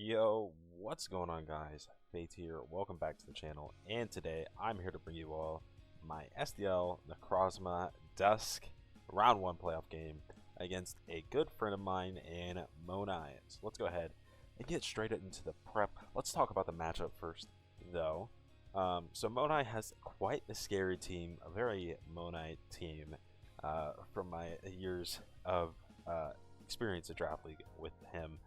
Yo, what's going on, guys? Faith here. Welcome back to the channel, and today I'm here to bring you all my SDL Necrozma Dusk Round 1 playoff game against a good friend of mine in Monai. So let's go ahead and get straight into the prep. Let's talk about the matchup first, though. So Monai has quite a scary team, a very Monai team from my years of experience at Draft League with him.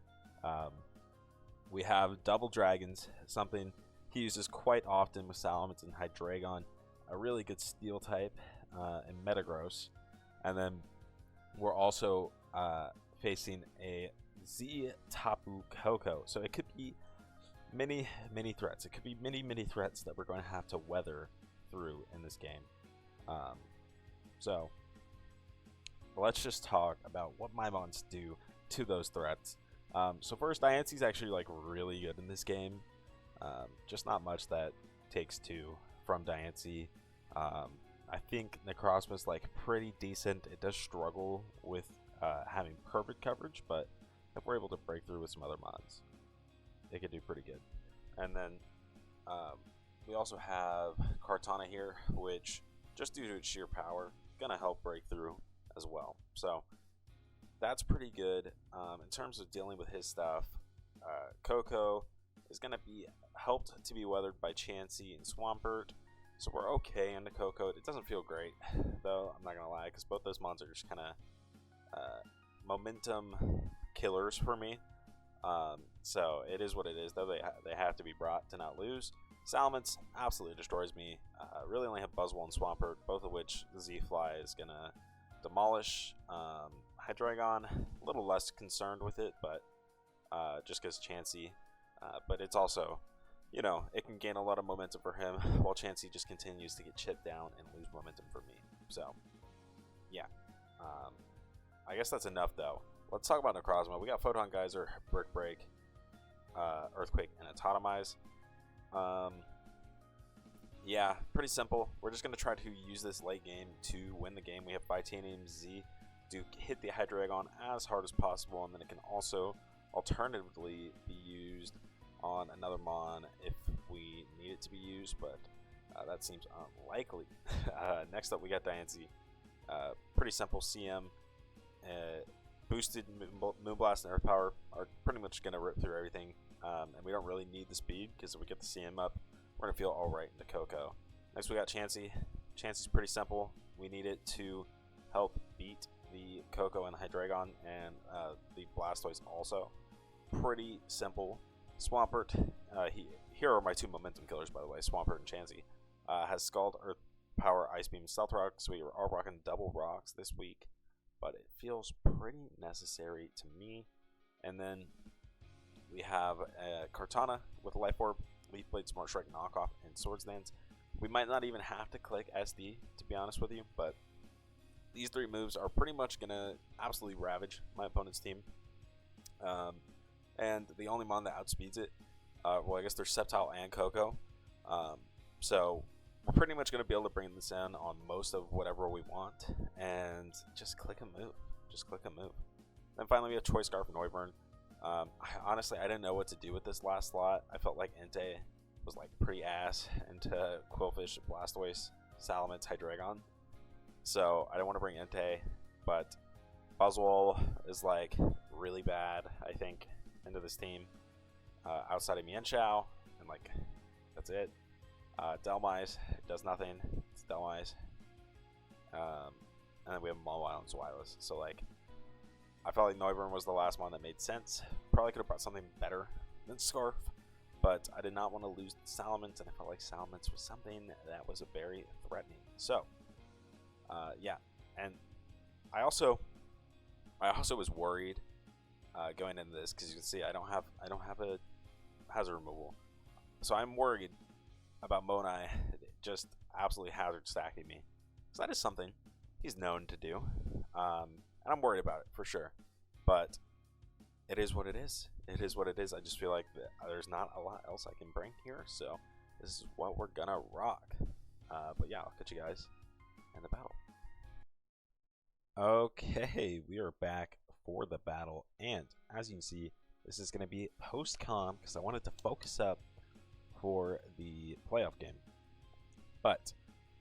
We have Double Dragons, something he uses quite often with Salamence and Hydreigon, a really good steel type, and Metagross. And then we're also facing a Z Tapu Koko. So it could be many threats. It could be many threats that we're going to have to weather through in this game. So let's just talk about what my mons do to those threats. So first, Diance's actually like really good in this game. Just not much that takes two from Diancie. I think Necrozma's like pretty decent. It does struggle with having perfect coverage, but if we're able to break through with some other mods, it could do pretty good. And then we also have Kartana here, which just due to its sheer power, gonna help break through as well. So that's pretty good. In terms of dealing with his stuff, Koko is going to be helped to be weathered by Chansey and Swampert, so we're okay into Koko. It doesn't feel great, though, I'm not going to lie, because both those mons are just kind of momentum killers for me. So it is what it is, though. They have to be brought to not lose. Salamence absolutely destroys me. Really only have Buzzwole and Swampert, both of which the Z-Fly is going to demolish. Hydreigon, a little less concerned with it, but just because Chansey. But it's also, you know, it can gain a lot of momentum for him, while Chansey just continues to get chipped down and lose momentum for me. So, yeah. I guess that's enough, though. Let's talk about Necrozma. We got Photon Geyser, Brick Break, Earthquake, and Atomize. Yeah, pretty simple. We're just going to try to use this late game to win the game. We have Titanium Z to hit the Hydreigon as hard as possible, and then it can also alternatively be used on another mon if we need it to be used, but that seems unlikely. Next up, we got Diancie. Pretty simple CM. Boosted Moonblast and Earth Power are pretty much going to rip through everything, and we don't really need the speed, because if we get the CM up, we're going to feel alright into Koko. Next, we got Chansey. Chansey's pretty simple. We need it to help beat the Koko and Hydreigon, and the Blastoise also. Pretty simple. Swampert, here are my two momentum killers, by the way, Swampert and Chansey. Has Scald, Earth Power, Ice Beam, Stealth Rock, so we are rocking double rocks this week, but it feels pretty necessary to me. And then we have Kartana with Life Orb, Leaf Blade, Smart Strike, Knockoff, and Swords Dance. We might not even have to click SD, to be honest with you, but these three moves are pretty much going to absolutely ravage my opponent's team. And the only mon that outspeeds it, well, I guess there's Sceptile and Koko. So we're pretty much going to be able to bring this in on most of whatever we want, and just click a move. Just click a move. Then finally we have Choice Scarf and Noivern. Honestly, I didn't know what to do with this last slot. I felt like Entei was like pretty ass into Quillfish, Blastoise, Salamence, Hydreigon. So I don't want to bring Entei, but Buzzwole is like really bad, I think, into this team. Outside of Mienshao, and like that's it. Delmise does nothing. It's Delmise. And then we have Mawile and Zweilous. So like, I felt like Noivern was the last one that made sense. Probably could have brought something better than Scarf, but I did not want to lose Salamence, and I felt like Salamence was something that was very threatening. So, yeah, and I also was worried going into this, because you can see I don't have a hazard removal, so I'm worried about Monai just absolutely hazard stacking me, because that is something he's known to do, and I'm worried about it for sure. But it is what it is. It is what it is. I just feel like there's not a lot else I can bring here, so this is what we're gonna rock. But yeah, I'll catch you guys in the battle. Okay, we are back for the battle, and as you can see, This is going to be post-com because I wanted to focus up for the playoff game. But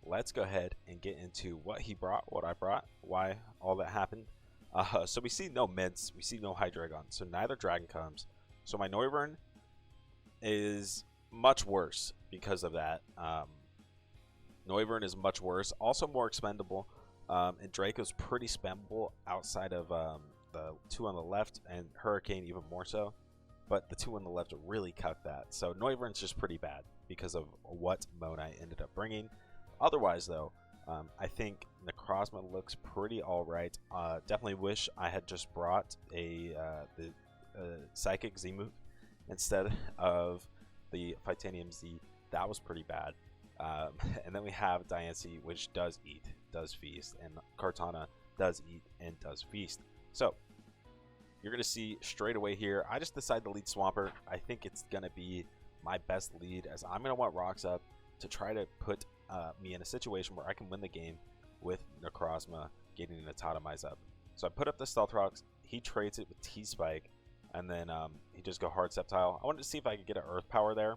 let's go ahead and get into what he brought, what I brought, why all that happened. So we see no mints, we see no Hydreigon, so neither Dragon comes. So my Noivern is much worse because of that. Noivern is much worse, also more expendable, and Draco's pretty spammable outside of the two on the left, and Hurricane even more so. But the two on the left really cut that. So Noivern's just pretty bad because of what Monai ended up bringing. Otherwise, though, I think Necrozma looks pretty alright. Definitely wish I had just brought the Psychic Z move instead of the Titanium Z. That was pretty bad. And then we have Diancie, which does eat, does feast, and Kartana does eat and does feast. So you're going to see straight away here, I just decided to lead Swampert. I think it's going to be my best lead, as I'm going to want Rocks up to try to put me in a situation where I can win the game with Necrozma getting an Totemize up. So I put up the Stealth Rocks, he trades it with T-Spike, and then he just go Hard Sceptile. I wanted to see if I could get an Earth Power there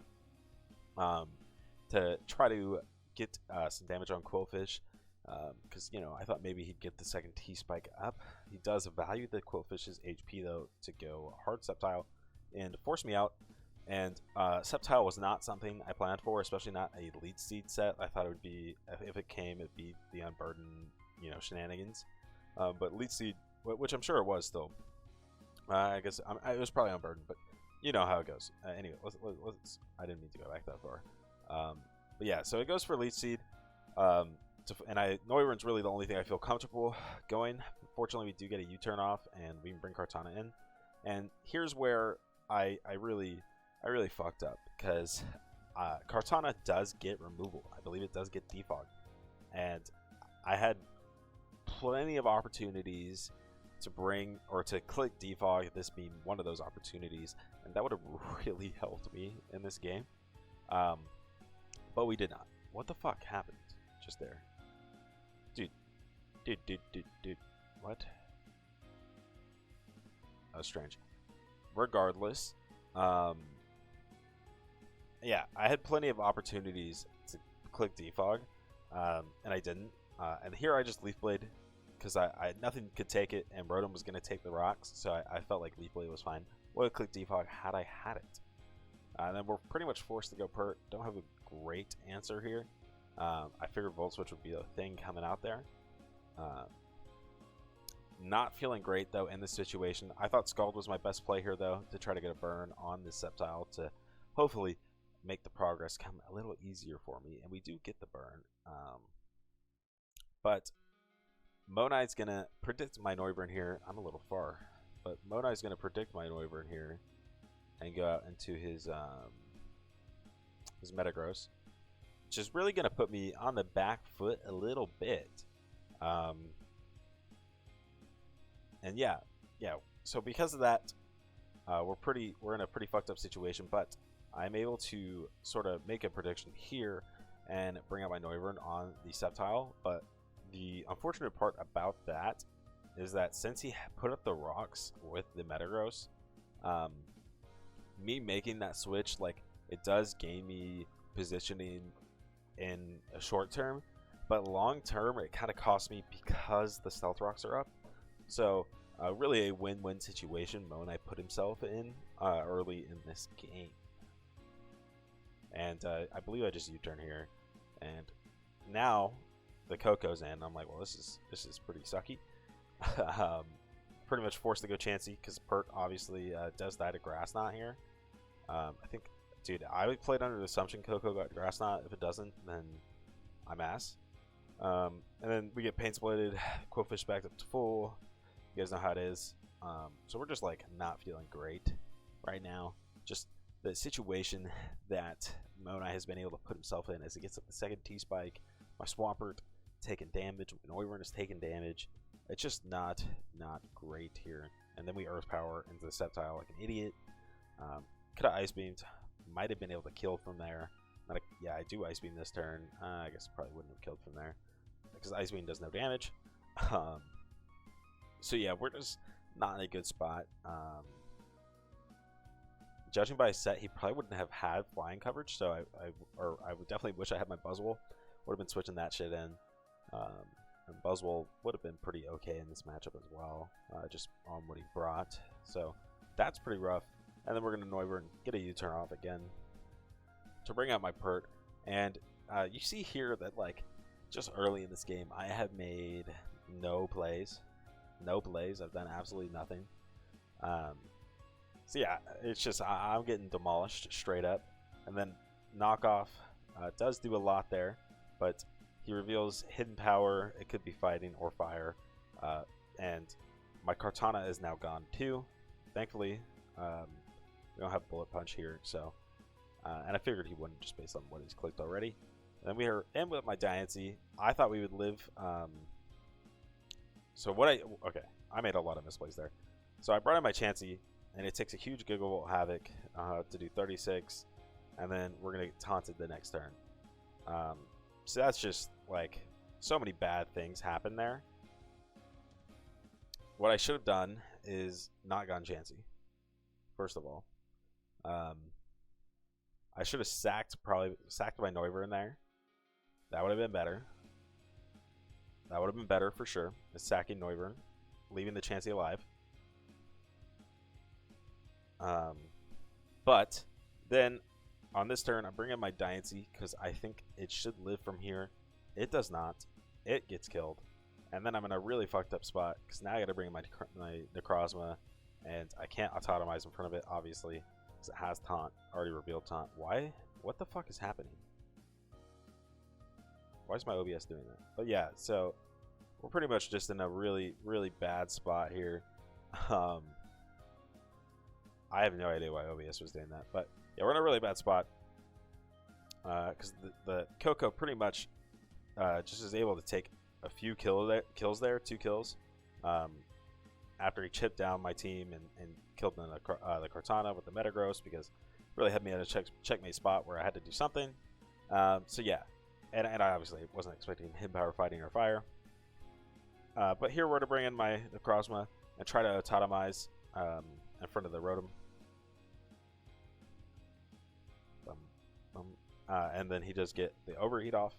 to try to get some damage on Quillfish, because, you know, I thought maybe he'd get the second T-Spike up. He does value the Quillfish's HP, though, to go Hard Sceptile and force me out. And Sceptile was not something I planned for, especially not a Leech Seed set. I thought it would be, if it came, it'd be the Unburden, you know, shenanigans. But Leech Seed, which I'm sure it was still, I guess it was probably Unburdened, but you know how it goes. Anyway, I didn't mean to go back that far. But yeah, so it goes for Leech Seed. And Noivern's really the only thing I feel comfortable going. Fortunately, we do get a U-turn off, and we can bring Kartana in. And here's where I really fucked up, because Kartana does get removal. I believe it does get defog, and I had plenty of opportunities to bring or to click defog, this being one of those opportunities, and that would have really helped me in this game. But we did not. What the fuck happened just there? Dude. What? That was strange. Regardless, yeah, I had plenty of opportunities to click defog, and I didn't. And here I just Leaf Blade, because I nothing could take it, and Rotom was going to take the rocks, so I felt like Leaf Blade was fine. Would have clicked defog had I had it. And then we're pretty much forced to go Pert. Don't have a great answer here. I figured Volt Switch would be the thing coming out there. Not feeling great, though, in this situation. I thought Scald was my best play here, though, to try to get a burn on this Sceptile to hopefully make the progress come a little easier for me. And we do get the burn. But Monai's going to predict my Noivern here. I'm a little far. But Monai's going to predict my Noivern here and go out into his Metagross, which is really going to put me on the back foot a little bit. And yeah, so because of that, we're in a pretty fucked up situation, but I'm able to sort of make a prediction here and bring out my Noivern on the Sceptile. But the unfortunate part about that is that since he put up the rocks with the Metagross, me making that switch, like, it does gain me positioning in a short term, but long term it kind of costs me because the Stealth Rocks are up. So really a win-win situation Monai put himself in early in this game. And I believe I just U-turn here, and now the Koko's in. I'm like, well, this is pretty sucky. Pretty much forced to go Chansey because Pert obviously does die to Grass Knot here. I think, dude, I would play it under the assumption Koko got Grass Knot. If it doesn't, then I'm ass. And then we get Pain Splitted, Quillfish back up to full. You guys know how it is. So we're just like not feeling great right now. Just the situation that Monai has been able to put himself in as he gets up the second T-Spike. My Swampert taking damage, my Noivern is taking damage. It's just not great here. And then we Earth Power into the Sceptile like an idiot. Could have Ice Beamed. Might have been able to kill from there. Yeah, I do Ice Beam this turn. I guess probably wouldn't have killed from there because Ice Beam does no damage. So yeah, we're just not in a good spot. judging by his set, he probably wouldn't have had flying coverage, so I would definitely wish I had my Buzzwole. Would have been switching that shit in. And Buzzwole would have been pretty okay in this matchup as well, just on what he brought. So that's pretty rough. And then we're going to Noivern and get a U-turn off again to bring out my Pert. And you see here that, like, just early in this game, I have made no plays. No plays. I've done absolutely nothing. So yeah, it's just I'm getting demolished straight up. And then Knockoff does do a lot there, but he reveals hidden power. It could be fighting or fire. And my Kartana is now gone too. Thankfully, we don't have Bullet Punch here, so and I figured he wouldn't just based on what he's clicked already. And then we are in with my Diancie. I thought we would live. I made a lot of misplays there. So I brought in my Chansey, and it takes a huge Gigavolt Havoc to do 36, and then we're gonna get taunted the next turn. So that's just like so many bad things happen there. What I should have done is not gone Chansey. First of all, I should have sacked my Noivern in there. That would have been better. That would have been better for sure. Is sacking Noivern, leaving the Chansey alive. But then on this turn, I'm bringing my Diancie because I think it should live from here. It does not. It gets killed. And then I'm in a really fucked up spot because now I got to bring my Necrozma, and I can't autotomize in front of it, obviously, because it has Taunt, already revealed Taunt. Why? What the fuck is happening? Why is my OBS doing that? But yeah, so we're pretty much just in a really, really bad spot here. I have no idea why OBS was doing that, but yeah, we're in a really bad spot because the Koko pretty much just is able to take a few kills there, 2 kills, after he chipped down my team and killed the Kartana with the Metagross because it really had me at a checkmate spot where I had to do something. So yeah, and I obviously wasn't expecting him power fighting or fire. But here we're to bring in my Necrozma and try to autotomize in front of the Rotom. And then he does get the overheat off,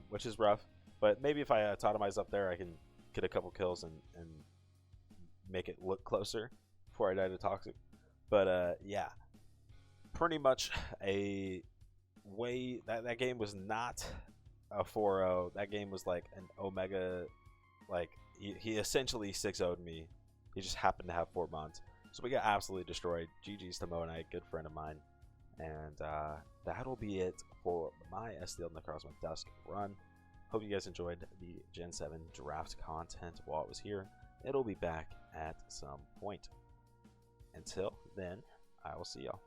which is rough. But maybe if I autotomize up there, I can get a couple kills and make it look closer before I die to Toxic. But yeah, pretty much a way that game was not a 4-0. That game was like an Omega. Like he essentially 6-0'd me. He just happened to have 4 months. So we got absolutely destroyed. GG's to Mo and I, good friend of mine. And that'll be it for my SDL Necrozma Dusk run. Hope you guys enjoyed the Gen 7 draft content while it was here. It'll be back at some point. Until then, I will see y'all.